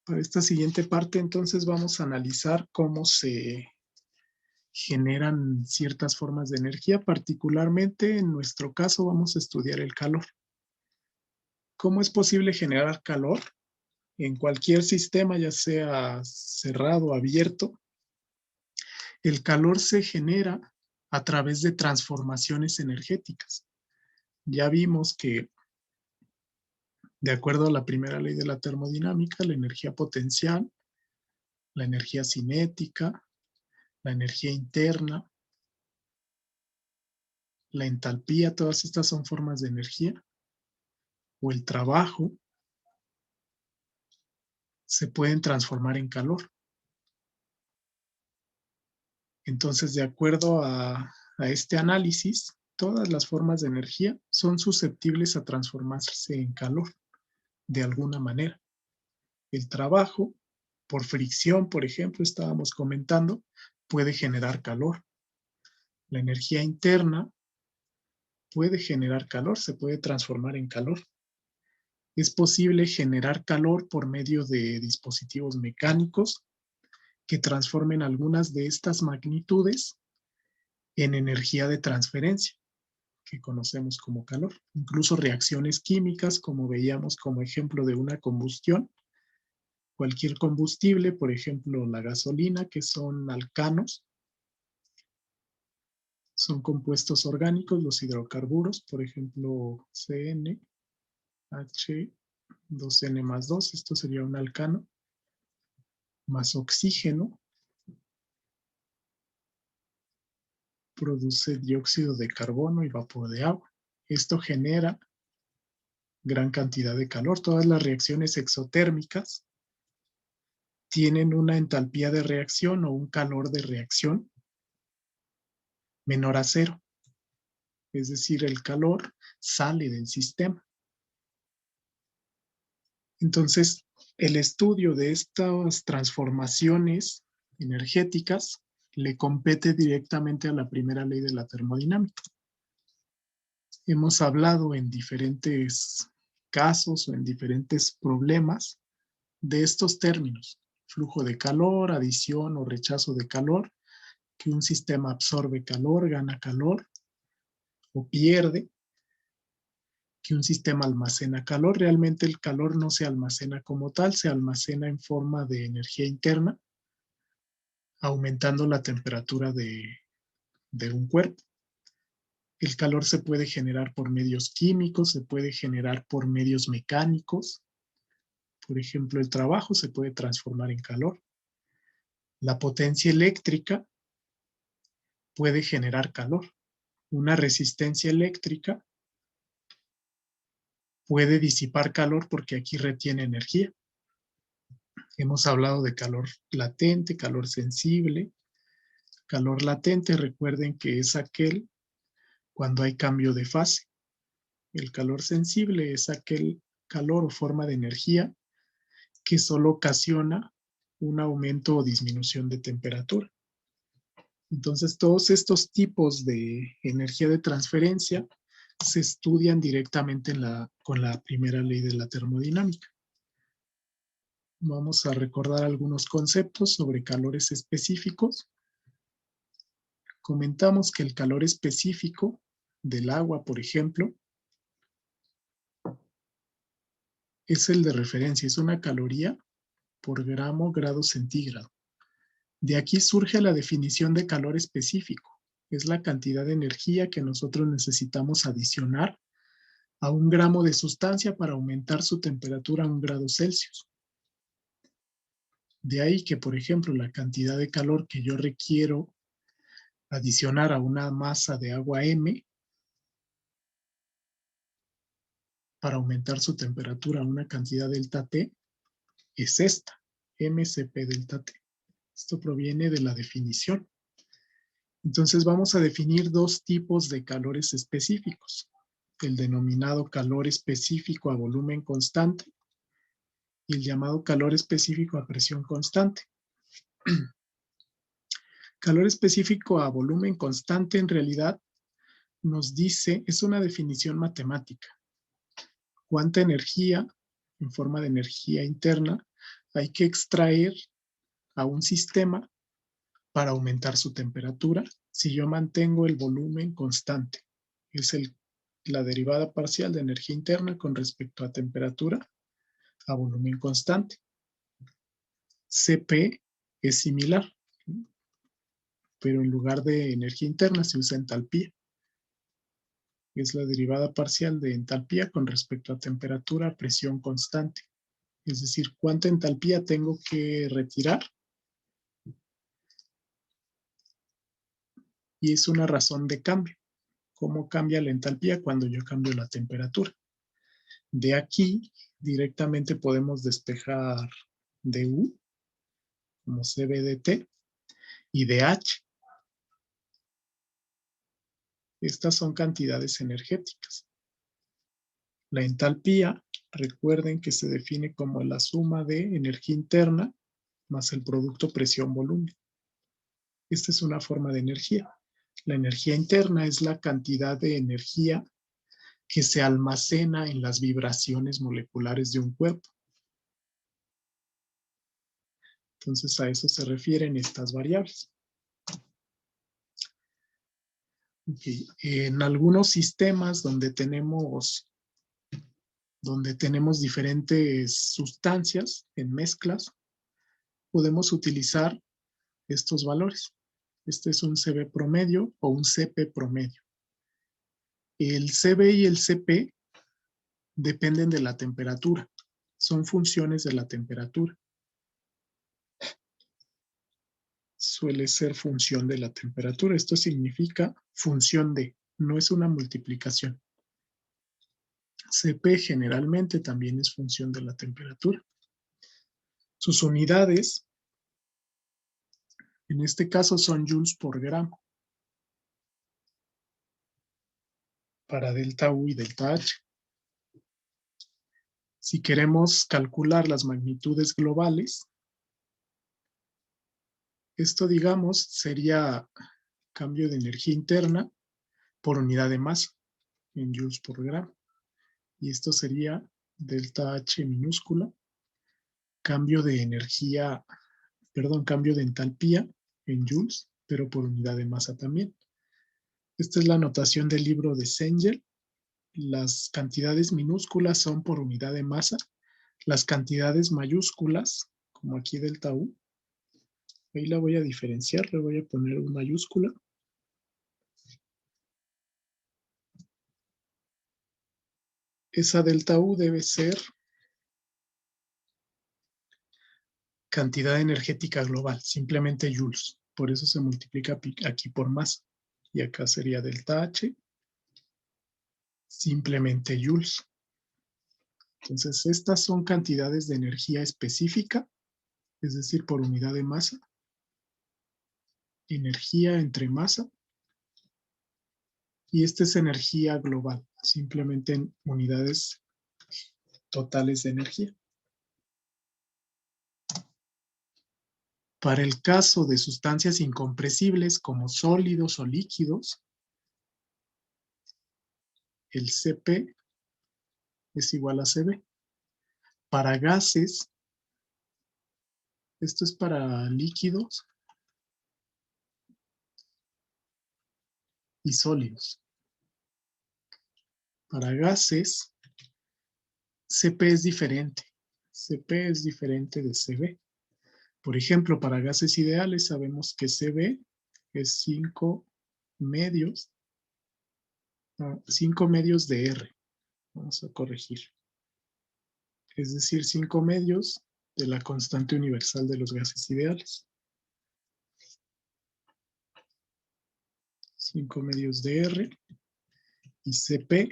Para esta siguiente parte, entonces, vamos a analizar cómo se generan ciertas formas de energía. Particularmente, en nuestro caso, vamos a estudiar el calor. ¿Cómo es posible generar calor? En cualquier sistema, ya sea cerrado o abierto, el calor se genera a través de transformaciones energéticas. Ya vimos que, de acuerdo a la primera ley de la termodinámica, la energía potencial, la energía cinética, la energía interna, la entalpía, todas estas son formas de energía, o el trabajo, se pueden transformar en calor. Entonces, de acuerdo a este análisis, todas las formas de energía son susceptibles a transformarse en calor, de alguna manera. El trabajo, por fricción, por ejemplo, estábamos comentando, puede generar calor. La energía interna puede generar calor, se puede transformar en calor. Es posible generar calor por medio de dispositivos mecánicos que transformen algunas de estas magnitudes en energía de transferencia, que conocemos como calor. Incluso reacciones químicas, como veíamos como ejemplo de una combustión. Cualquier combustible, por ejemplo, la gasolina, que son alcanos, son compuestos orgánicos, los hidrocarburos, por ejemplo, CN, H2N+2, esto sería un alcano, más oxígeno, produce dióxido de carbono y vapor de agua. Esto genera gran cantidad de calor. Todas las reacciones exotérmicas tienen una entalpía de reacción o un calor de reacción menor a cero. Es decir, el calor sale del sistema. Entonces, el estudio de estas transformaciones energéticas le compete directamente a la primera ley de la termodinámica. Hemos hablado en diferentes casos o en diferentes problemas de estos términos: flujo de calor, adición o rechazo de calor, que un sistema absorbe calor, gana calor o pierde, que un sistema almacena calor. Realmente el calor no se almacena como tal, se almacena en forma de energía interna, aumentando la temperatura de un cuerpo. El calor se puede generar por medios químicos, se puede generar por medios mecánicos. Por ejemplo, el trabajo se puede transformar en calor. La potencia eléctrica puede generar calor. Una resistencia eléctrica puede disipar calor porque aquí retiene energía. Hemos hablado de calor latente, calor sensible. Calor latente, recuerden que es aquel cuando hay cambio de fase. El calor sensible es aquel calor o forma de energía que solo ocasiona un aumento o disminución de temperatura. Entonces, todos estos tipos de energía de transferencia se estudian directamente con la primera ley de la termodinámica. Vamos a recordar algunos conceptos sobre calores específicos. Comentamos que el calor específico del agua, por ejemplo, es el de referencia, es una caloría por grado centígrado. De aquí surge la definición de calor específico. Es la cantidad de energía que nosotros necesitamos adicionar a 1 gramo de sustancia para aumentar su temperatura a 1 grado Celsius. De ahí que, por ejemplo, la cantidad de calor que yo requiero adicionar a una masa de agua M para aumentar su temperatura a una cantidad delta T es esta, mCp delta T. Esto proviene de la definición. Entonces vamos a definir 2 tipos de calores específicos: el denominado calor específico a volumen constante y el llamado calor específico a presión constante. Calor específico a volumen constante en realidad nos dice, es una definición matemática, cuánta energía en forma de energía interna hay que extraer a un sistema para aumentar su temperatura si yo mantengo el volumen constante. Es la derivada parcial de energía interna con respecto a temperatura a volumen constante. Cp es similar, pero en lugar de energía interna se usa entalpía. Es la derivada parcial de entalpía con respecto a temperatura a presión constante. Es decir, ¿cuánta entalpía tengo que retirar? Y es una razón de cambio. ¿Cómo cambia la entalpía cuando yo cambio la temperatura? De aquí directamente podemos despejar du como Cb de T y de H. Estas son cantidades energéticas. La entalpía, recuerden que se define como la suma de energía interna más el producto presión-volumen. Esta es una forma de energía. La energía interna es la cantidad de energía que se almacena en las vibraciones moleculares de un cuerpo. Entonces a eso se refieren estas variables. Okay. En algunos sistemas donde tenemos diferentes sustancias en mezclas, podemos utilizar estos valores. Este es un Cb promedio o un Cp promedio. El Cb y el Cp dependen de la temperatura. Son funciones de la temperatura. Suele ser función de la temperatura. Esto significa función de, no es una multiplicación. Cp generalmente también es función de la temperatura. Sus unidades, en este caso, son joules por gramo. Para delta U y delta H. Si queremos calcular las magnitudes globales, esto, digamos, sería cambio de energía interna por unidad de masa en joules por gramo. Y esto sería delta H minúscula, cambio de energía, cambio de entalpía en joules, pero por unidad de masa también. Esta es la notación del libro de Cengel. Las cantidades minúsculas son por unidad de masa. Las cantidades mayúsculas, como aquí delta U, ahí la voy a diferenciar, le voy a poner una mayúscula. Esa delta U debe ser cantidad energética global, simplemente joules. Por eso se multiplica aquí por masa. Y acá sería delta H, simplemente joules. Entonces, estas son cantidades de energía específica, es decir, por unidad de masa. Energía entre masa. Y esta es energía global, simplemente en unidades totales de energía. Para el caso de sustancias incompresibles como sólidos o líquidos, el Cp es igual a Cv. Para gases, esto es para líquidos y sólidos. Para gases, Cp es diferente. Cp es diferente de Cv. Por ejemplo, para gases ideales sabemos que Cv es 5 medios de R. Vamos a corregir. Es decir, 5 medios de la constante universal de los gases ideales. 5 medios de R y Cp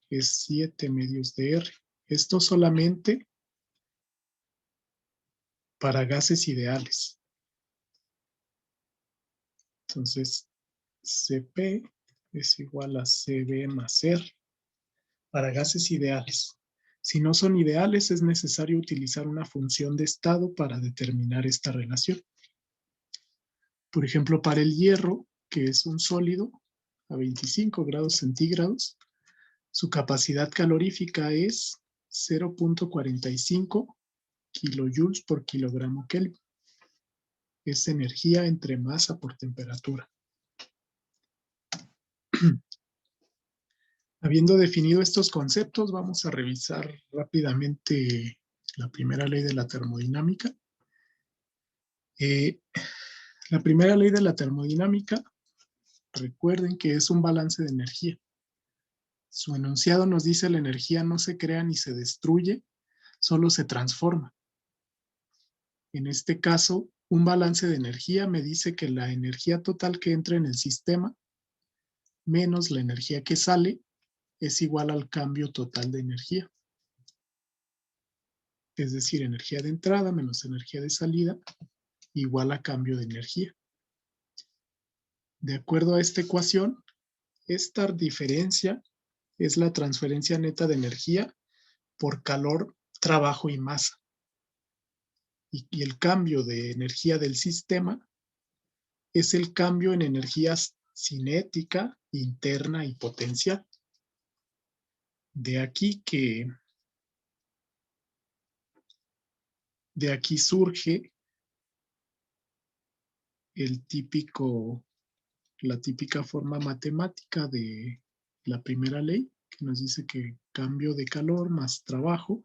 es 7 medios de R. Esto solamente para gases ideales. Entonces, Cp es igual a Cv más R para gases ideales. Si no son ideales, es necesario utilizar una función de estado para determinar esta relación. Por ejemplo, para el hierro, que es un sólido a 25 grados centígrados, su capacidad calorífica es 0.45 kilojoules por kilogramo Kelvin. Es energía entre masa por temperatura. Habiendo definido estos conceptos, vamos a revisar rápidamente la primera ley de la termodinámica. La primera ley de la termodinámica, recuerden que es un balance de energía. Su enunciado nos dice la energía no se crea ni se destruye, solo se transforma. En este caso, un balance de energía me dice que la energía total que entra en el sistema menos la energía que sale es igual al cambio total de energía. Es decir, energía de entrada menos energía de salida igual a cambio de energía. De acuerdo a esta ecuación, esta diferencia es la transferencia neta de energía por calor, trabajo y masa. Y el cambio de energía del sistema es el cambio en energías cinética, interna y potencial. De aquí surge la típica forma matemática de la primera ley, que nos dice que cambio de calor más trabajo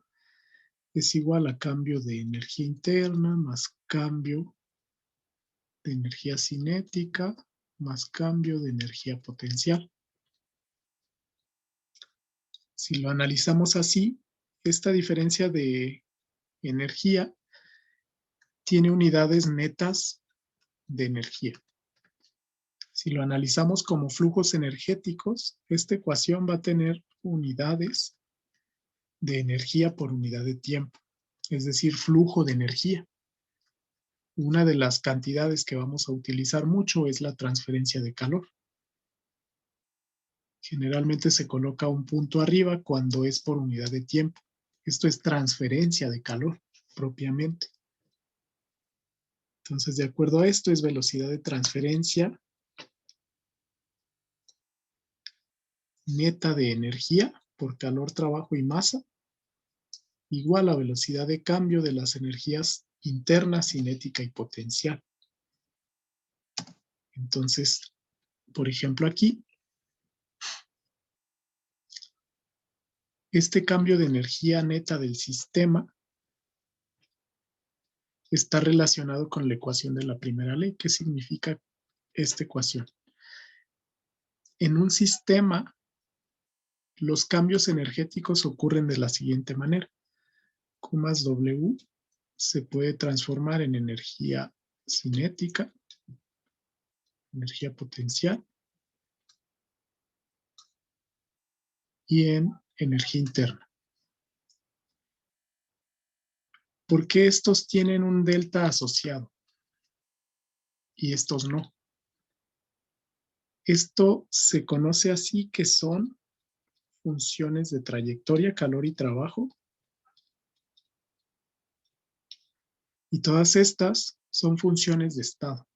es igual a cambio de energía interna más cambio de energía cinética más cambio de energía potencial. Si lo analizamos así, esta diferencia de energía tiene unidades netas de energía. Si lo analizamos como flujos energéticos, esta ecuación va a tener unidades de energía por unidad de tiempo, es decir, flujo de energía. Una de las cantidades que vamos a utilizar mucho es la transferencia de calor. Generalmente se coloca un punto arriba cuando es por unidad de tiempo. Esto es transferencia de calor propiamente. Entonces, de acuerdo a esto, es velocidad de transferencia neta de energía por calor, trabajo y masa, igual a velocidad de cambio de las energías interna, cinética y potencial. Entonces, por ejemplo aquí, este cambio de energía neta del sistema está relacionado con la ecuación de la primera ley. ¿Qué significa esta ecuación? En un sistema, los cambios energéticos ocurren de la siguiente manera. Q más W se puede transformar en energía cinética, energía potencial y en energía interna. ¿Por qué estos tienen un delta asociado y estos no? Esto se conoce así, que son funciones de trayectoria, calor y trabajo. Y todas estas son funciones de estado.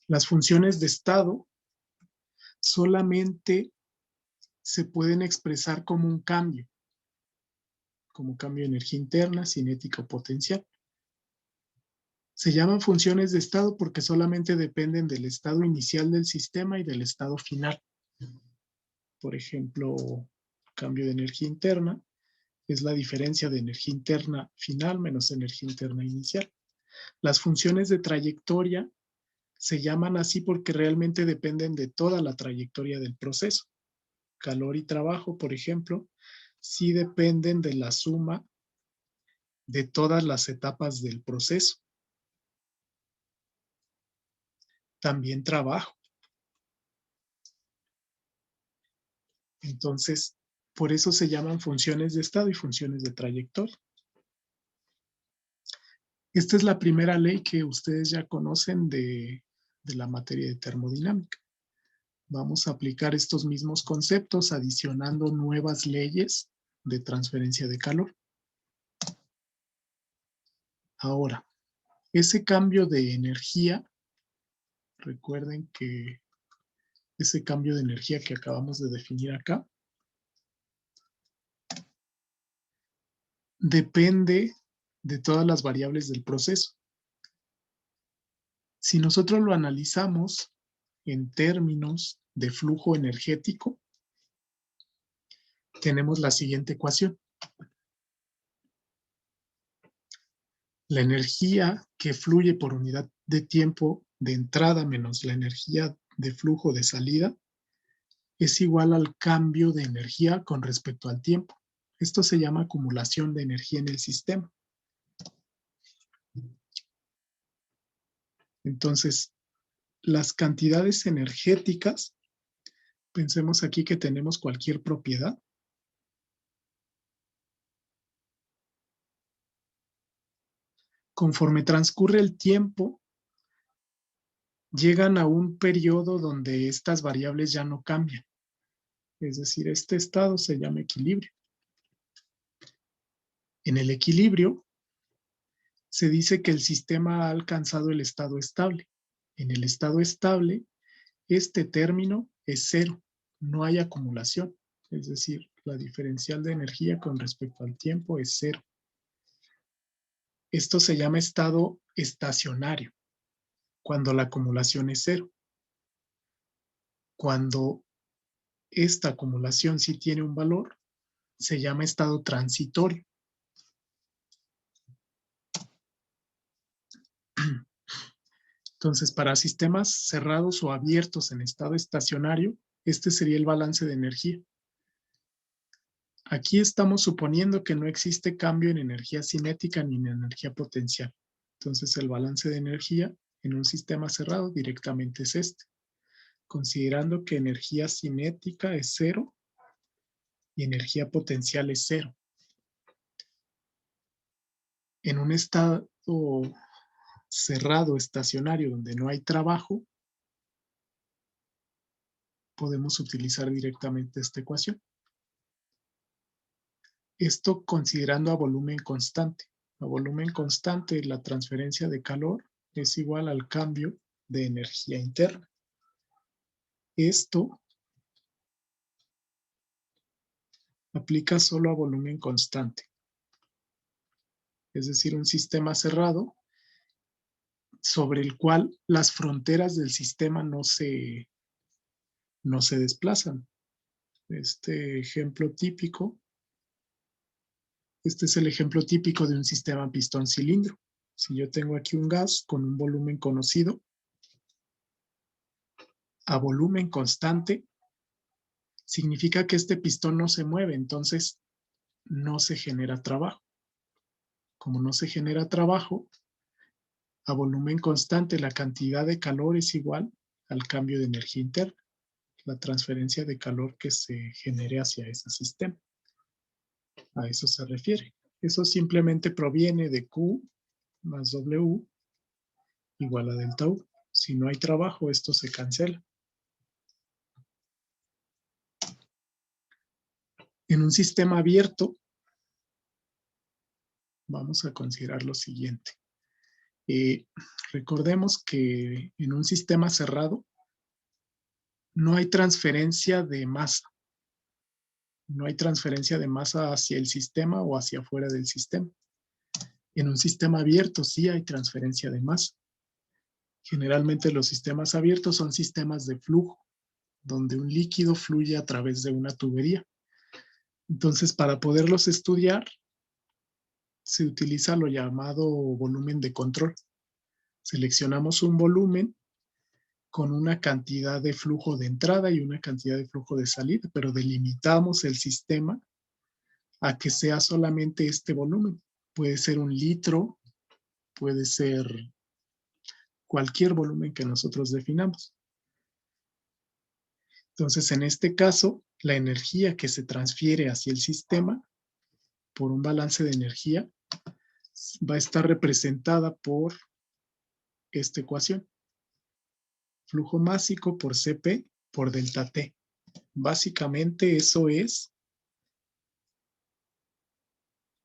Las funciones de estado solamente se pueden expresar como un cambio de energía interna, cinética o potencial. Se llaman funciones de estado porque solamente dependen del estado inicial del sistema y del estado final. Por ejemplo, cambio de energía interna es la diferencia de energía interna final menos energía interna inicial. Las funciones de trayectoria se llaman así porque realmente dependen de toda la trayectoria del proceso. Calor y trabajo, por ejemplo, sí dependen de la suma de todas las etapas del proceso. También trabajo. Entonces, por eso se llaman funciones de estado y funciones de trayectoria. Esta es la primera ley que ustedes ya conocen de la materia de termodinámica. Vamos a aplicar estos mismos conceptos adicionando nuevas leyes de transferencia de calor. Ahora, ese cambio de energía, recuerden que ese cambio de energía que acabamos de definir acá, depende de todas las variables del proceso. Si nosotros lo analizamos en términos de flujo energético, tenemos la siguiente ecuación. La energía que fluye por unidad de tiempo de entrada menos la energía de flujo de salida es igual al cambio de energía con respecto al tiempo. Esto se llama acumulación de energía en el sistema. Entonces, las cantidades energéticas, pensemos aquí que tenemos cualquier propiedad. Conforme transcurre el tiempo, llegan a un periodo donde estas variables ya no cambian. Es decir, este estado se llama equilibrio. En el equilibrio, se dice que el sistema ha alcanzado el estado estable. En el estado estable, este término es cero. No hay acumulación. Es decir, la diferencial de energía con respecto al tiempo es cero. Esto se llama estado estacionario, cuando la acumulación es cero. Cuando esta acumulación sí tiene un valor, se llama estado transitorio. Entonces, para sistemas cerrados o abiertos en estado estacionario, este sería el balance de energía. Aquí estamos suponiendo que no existe cambio en energía cinética ni en energía potencial. Entonces, el balance de energía en un sistema cerrado directamente es este, considerando que energía cinética es cero y energía potencial es cero. En un estado cerrado, estacionario, donde no hay trabajo, podemos utilizar directamente esta ecuación. Esto considerando a volumen constante. A volumen constante, la transferencia de calor es igual al cambio de energía interna. Esto aplica solo a volumen constante. Es decir, un sistema cerrado sobre el cual las fronteras del sistema no se desplazan. Este es el ejemplo típico de un sistema pistón-cilindro. Si yo tengo aquí un gas con un volumen conocido, a volumen constante, significa que este pistón no se mueve, entonces no se genera trabajo. Como no se genera trabajo, a volumen constante la cantidad de calor es igual al cambio de energía interna, la transferencia de calor que se genere hacia ese sistema. A eso se refiere. Eso simplemente proviene de Q más W igual a delta U. Si no hay trabajo, esto se cancela. En un sistema abierto, vamos a considerar lo siguiente. Recordemos que en un sistema cerrado no hay transferencia de masa. No hay transferencia de masa hacia el sistema o hacia afuera del sistema. En un sistema abierto sí hay transferencia de masa. Generalmente los sistemas abiertos son sistemas de flujo, donde un líquido fluye a través de una tubería. Entonces, para poderlos estudiar, se utiliza lo llamado volumen de control. Seleccionamos un volumen con una cantidad de flujo de entrada y una cantidad de flujo de salida, pero delimitamos el sistema a que sea solamente este volumen. Puede ser 1 litro, puede ser cualquier volumen que nosotros definamos. Entonces, en este caso, la energía que se transfiere hacia el sistema por un balance de energía va a estar representada por esta ecuación. Flujo másico por Cp por delta T. Básicamente eso es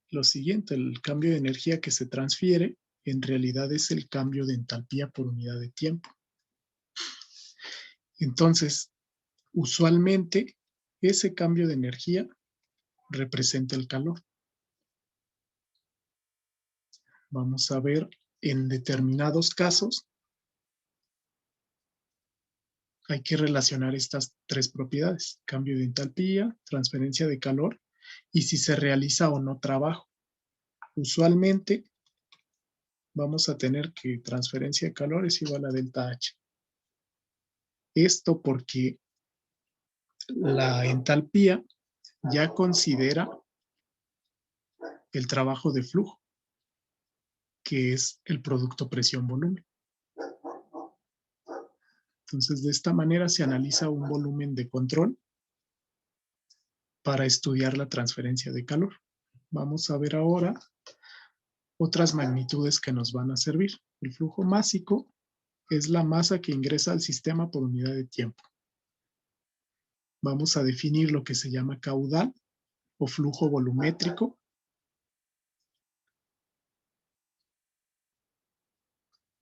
lo siguiente, el cambio de energía que se transfiere en realidad es el cambio de entalpía por unidad de tiempo. Entonces, usualmente ese cambio de energía representa el calor. Vamos a ver en determinados casos hay que relacionar estas tres propiedades: cambio de entalpía, transferencia de calor y si se realiza o no trabajo. Usualmente vamos a tener que transferencia de calor es igual a delta H. Esto porque la entalpía ya considera el trabajo de flujo, que es el producto presión-volumen. Entonces, de esta manera se analiza un volumen de control para estudiar la transferencia de calor. Vamos a ver ahora otras magnitudes que nos van a servir. El flujo másico es la masa que ingresa al sistema por unidad de tiempo. Vamos a definir lo que se llama caudal o flujo volumétrico.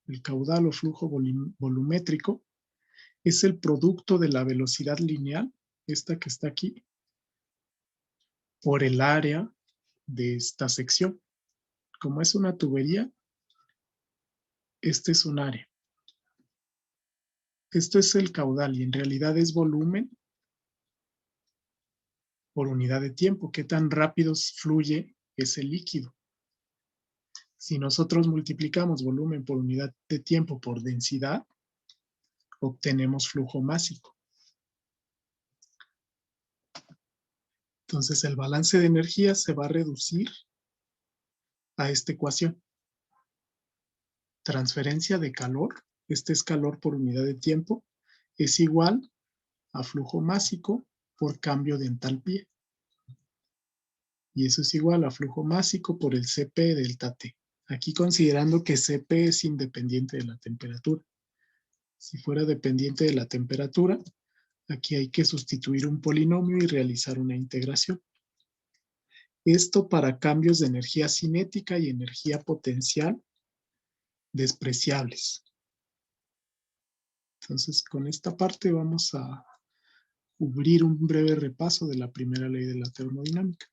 El caudal o flujo volumétrico es el producto de la velocidad lineal, esta que está aquí, por el área de esta sección. Como es una tubería, este es un área. Esto es el caudal y en realidad es volumen por unidad de tiempo. ¿Qué tan rápido fluye ese líquido? Si nosotros multiplicamos volumen por unidad de tiempo por densidad, obtenemos flujo másico. Entonces el balance de energía se va a reducir a esta ecuación. Transferencia de calor, este es calor por unidad de tiempo, es igual a flujo másico por cambio de entalpía. Y eso es igual a flujo másico por el Cp delta T. Aquí considerando que Cp es independiente de la temperatura. Si fuera dependiente de la temperatura, aquí hay que sustituir un polinomio y realizar una integración. Esto para cambios de energía cinética y energía potencial despreciables. Entonces, con esta parte vamos a cubrir un breve repaso de la primera ley de la termodinámica.